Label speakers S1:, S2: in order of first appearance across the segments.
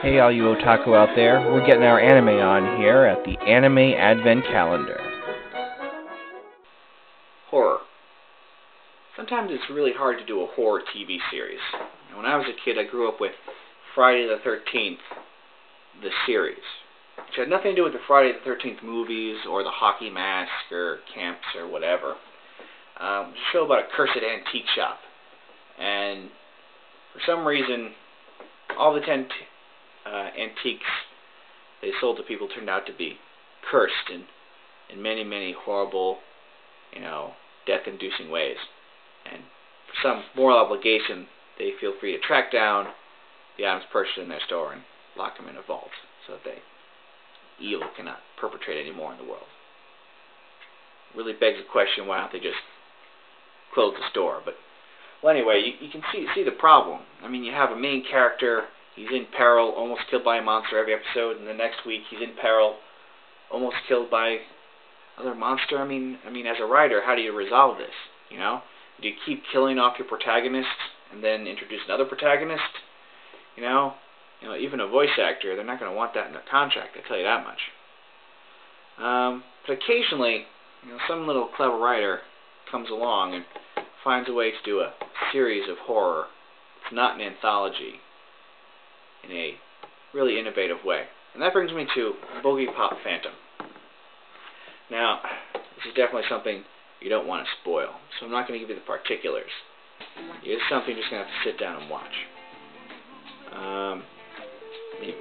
S1: Hey all you otaku out there, we're getting our anime on here at the Anime Advent Calendar.
S2: Horror. Sometimes it's really hard to do a horror TV series. When I was a kid, I grew up with Friday the 13th, the series, which had nothing to do with the Friday the 13th movies or the hockey mask or camps or whatever. It was a show about a cursed antique shop. And for some reason, all the 10 antiques they sold to people turned out to be cursed in many, many horrible, death-inducing ways. And for some moral obligation, they feel free to track down the items purchased in their store and lock them in a vault so that evil cannot perpetrate anymore in the world. It really begs the question, why don't they just close the store? But well, anyway, you can see the problem. I mean, you have a main character. He's in peril, almost killed by a monster every episode, and the next week he's in peril, almost killed by another monster. I mean, as a writer, how do you resolve this? Do you keep killing off your protagonist and then introduce another protagonist? Even a voice actor, they're not going to want that in their contract. I tell you that much. But occasionally, some little clever writer comes along and finds a way to do a series of horror. It's not an anthology, in a really innovative way. And that brings me to Boogiepop Phantom. Now, this is definitely something you don't want to spoil, so I'm not going to give you the particulars. It's something you're just going to have to sit down and watch.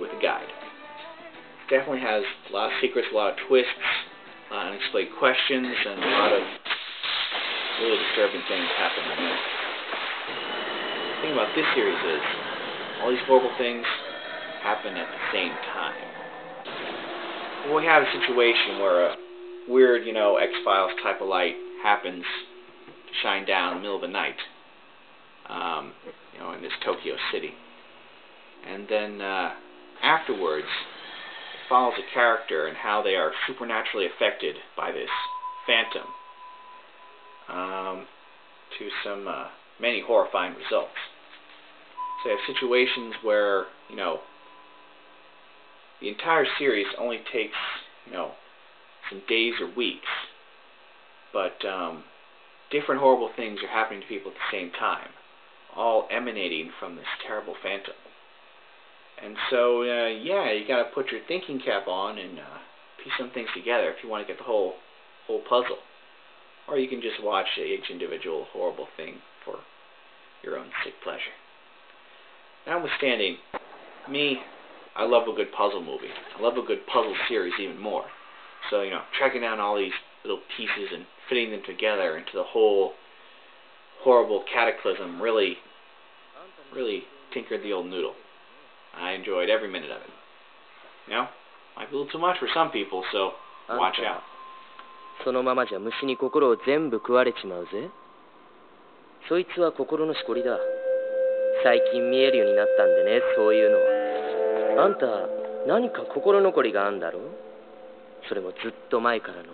S2: With a guide. It definitely has a lot of secrets, a lot of twists, a lot of unexplained questions, and a lot of really disturbing things happen in this. The thing about this series is, all these horrible things happen at the same time. We have a situation where a weird, X-Files type of light happens to shine down in the middle of the night, in this Tokyo city. And then afterwards, it follows a character and how they are supernaturally affected by this phantom to some many horrifying results. So you have situations where, the entire series only takes, some days or weeks, but different horrible things are happening to people at the same time, all emanating from this terrible phantom. And so, you got to put your thinking cap on and piece some things together if you want to get the whole puzzle. Or you can just watch each individual horrible thing for your own sick pleasure. Notwithstanding, I love a good puzzle movie. I love a good puzzle series even more. So, tracking down all these little pieces and fitting them together into the whole horrible cataclysm really tinkered the old noodle. I enjoyed every minute of it. Might be a little too much for some people, so watch out.
S3: そのままじゃ虫に心を全部食われちまうぜ。そいつは心のしこりだ。最近見えるようになったんでね、そういうの。あんた、何か心残りがあんだろ？それもずっと前からの。